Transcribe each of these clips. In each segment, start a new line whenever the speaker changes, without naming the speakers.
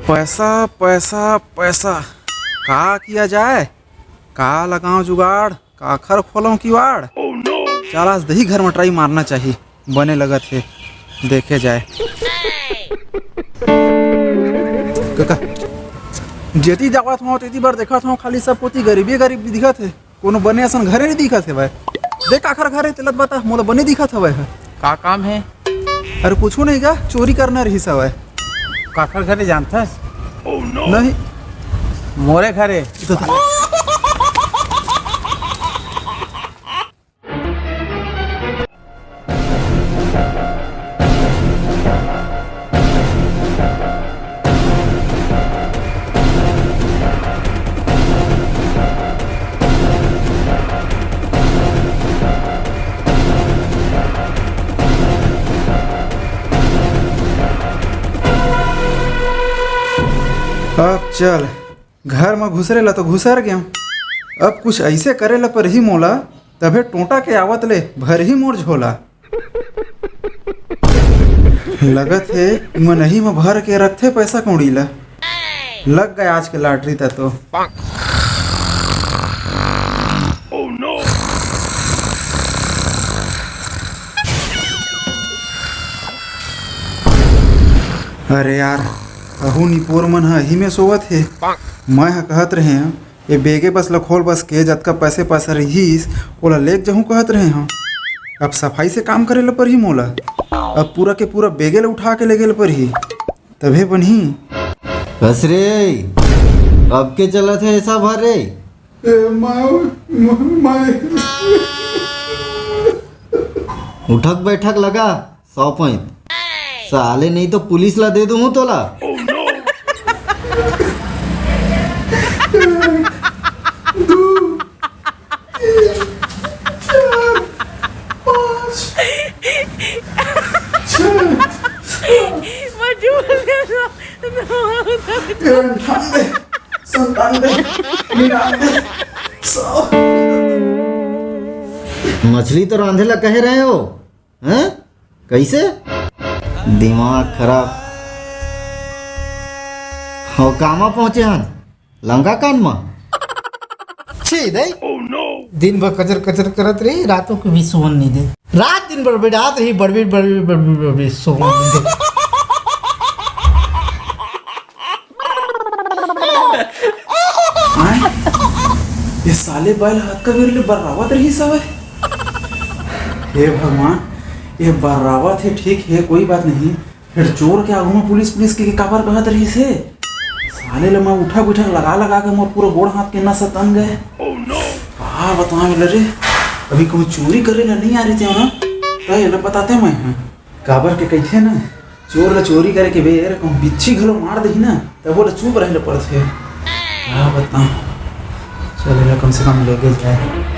पैसा पैसा पैसा का किया जाए, का लगाऊं जुगाड़, का खर खोलूं किवाड़। चल आज दही घर में ट्राई मारना चाहिए, बने लगत है, देखे जाए। काका जेती जावत हूँ तेती बार देखत हूँ खाली सब पोती गरीबी गरीब दिखत है, कोनो बने असन घरे नहीं दिखत है भाई। देख आखिर घर है तेलत बता मोला बने दिखत हवे है।
का काम है?
अरे कुछ नहीं का चोरी करना रही सब है।
काखर घरे जानता
नहीं
मोरे घरे
तो अब चल घर में घुसरेला तो घुसर गया। अब कुछ ऐसे करेला पर ही मोला तभे टोटा के आवत ले भर ही मोर झोला। लगत है मनही में भर के रखते पैसा कौड़ी ला। लग गए आज के लॉटरी था तो। अरे यार अहू निपोर मन ही में सोवत है। मैं कहत रहे हैं ये बेगे बस ल खोल बस के जतका पैसे पैसा रहीस ओला लेक जहूँ कहत रहे हैं। अब सफाई से काम करे ला पर ही मोला, अब पूरा के पूरा बेगे ला उठा के ले गेल पर ही तभे बनी।
बस रे अब के चलत है ऐसा भर रे। उठक बैठक लगा 100 पॉइंट साले, नहीं तो पुलिस ला दे दूँ तोला। मछली तो रांधे ला कहे रहे हो हैं? कैसे दिमाग खराब हो। कामा पहुंचे हन लंका कांड में
दिन भर कचर कचर करत रही, रातों को भी सोन नहीं दे। रात दिन भर बैठात रही, बड़बड़ बड़बड़ बड़बड़ सोन नहीं दे।
ये साले बैल हाथ का मेरे लिए बर्रावत रही सब। हे भगवान ये बर्रावत है ठीक है कोई बात नहीं, फिर चोर के आगू में पुलिस के काबर कहत रही से। साले ले मैं उठा बैठा लगा के मोर पूरा गोड़ हाथ के नस तन गए। हाँ बताओ रे अभी कोई चोरी करे ला नहीं आ रही थी ना तो ये बताते मैं काबर के कहते ना चोर ला चोरी करे के बेर कहूँ बिच्छी घलो मार दही ना तब वो चुप रहे पड़ते। हाँ बताओ चलेगा कम से कम लेके जाए।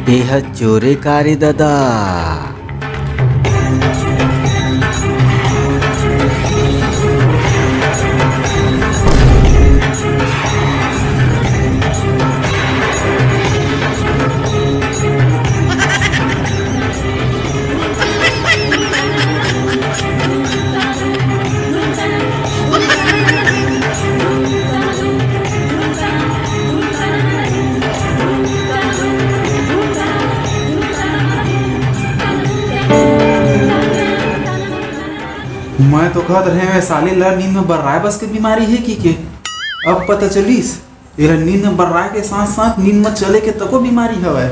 यह चोरे कारी दादा।
मैं तो कहत रहे साले ला नींद में बर्राए बस के बीमारी है कि अब पता चलीस तेरा नींद में बर्राए के साथ साथ नींद में चले के तको बीमारी हवे।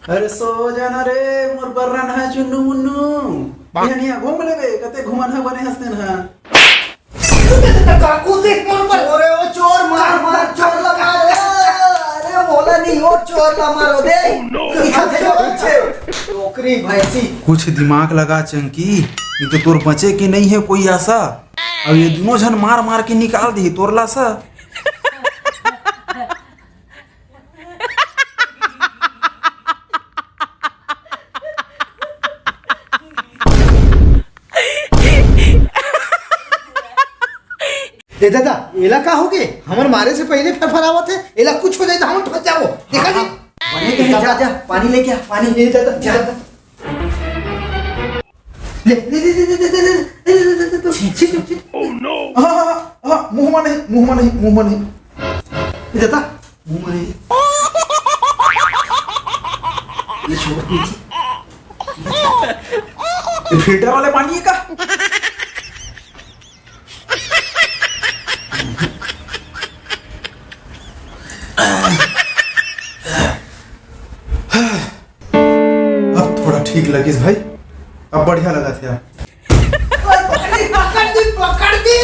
अरे सो जाना रे मोर बर्रा ना चुन्नू मुन्नू बिहनिया घूम लेबे कते घुमन है बने हंसते ना।
काकू देख मोर पर
अरे ओ चोर मार मार चोर लगा रे। अरे बोला नहीं ओ चोर ला मारो दे। टोकरी भैंसी
कुछ दिमाग लगा चंकी, नहीं तो तोर बचे की नहीं है कोई आशा। अब ये दोनों जन मार मार के निकाल दी तोर लाशा।
ए दादा एला का हो गए हमर मारे से पहले फरफरावत है एला कुछ हो जाए तो हम फंस जाओ देखा जी
जा जा पानी लेके आ पानी
ए दादा जा ले ले ले ले ले ले ओह नो हां मुंह में नहीं ए दादा मुंह में नहीं ये छोड़ दीजिए
ये फिल्टर वाले पानी है का? अब थोड़ा ठीक लगिस भाई, अब बढ़िया लगा था।
पकड़ दी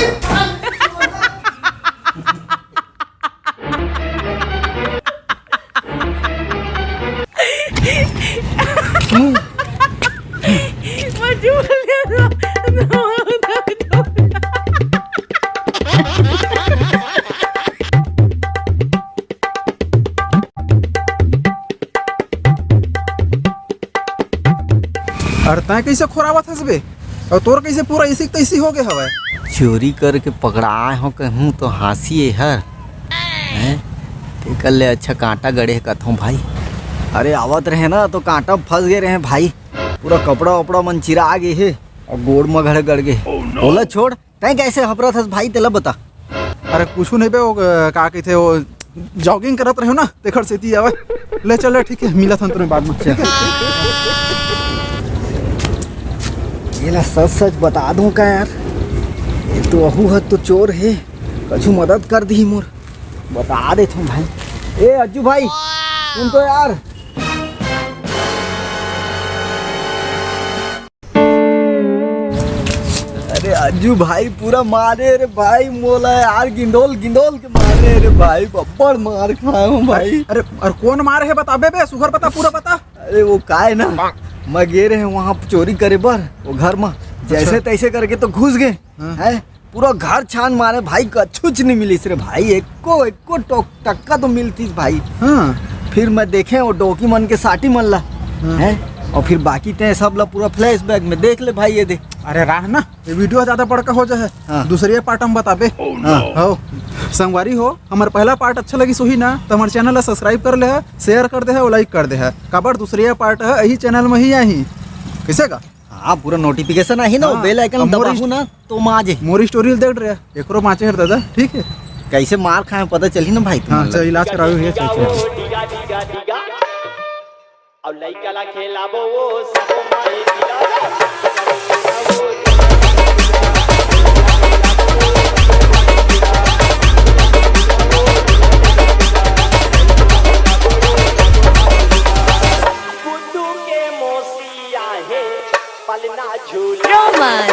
अरे तय कैसे खोरावत हस बे, और तोर कैसे पूरा ऐसी तैसी हो गए हवे?
चोरी करके पकड़ाए हो कहूँ तो हंसी हर कल ले अच्छा कांटा गड़े कथों भाई। अरे आवत रहे ना तो कांटा फंस गए रहे भाई, पूरा कपड़ा वपड़ा मन चिरा गए है और गोड़ में घड़े गड़ गए। बोला छोड़ तय कैसे हबरत हस भाई तेला बता।
अरे कुछ नहीं बे, वो का कहते वो जॉगिंग करत रहे ना तेखर सेती आवे। ले चल ठीक है, मिला था तुमने बाद में। ठीक है
ये सच सच बता दूं का यार, ये तो अहू है तो चोर है, कछु मदद कर दी मोर, बता देता हूँ भाई। ए अज्जू भाई सुन तो यार, अरे अज्जू भाई पूरा मारे रे भाई मोला यार, गिंडोल गिंडोल के मारे रे भाई, बब्बड़ मार खाया हूँ भाई।
अरे और कौन मारे है बता बे, सुगर बता पूरा बता।
अरे वो का है ना, मैं गे रहे वहाँ चोरी करे बर वो घर में, जैसे तैसे करके तो घुस गए हैं, पूरा घर छान मारे भाई, कछुच नहीं मिली रे भाई, एको टक्का तो मिलती भाई।
हाँ
फिर मैं देखे वो डोकी मन के साटी मन ला है, और फिर बाकी ते सब ला पूरा फ्लैश बैग में देख ले भाई। ये देख
अरे राह ना, ये वीडियो ज्यादा बड़का हो जाए।
हाँ।
दूसरी पार्ट हम बताबे। हो संगवारी हो, हमारा पहला पार्ट अच्छा लगी सोही ना तो हमारे चैनल ला सब्सक्राइब कर ले है, शेयर कर दे है और लाइक कर दे है। काबर दूसरी पार्ट है यही चैनल में ही आई कैसे का।
हाँ पूरा नोटिफिकेशन आई ना,
हाँ,
बेल आइकन दबाऊ ना तो माजे
मोरी स्टोरी देख रहे एकरो माचे हर दादा। ठीक है
कैसे मार खाए पता चली ना भाई।
हाँ चल इलाज कराओ ये चल
और लइका ला खेलाबो वो सब माई खिलाबो। बुद्धू के मोसिया है पलना झूला।
रोमन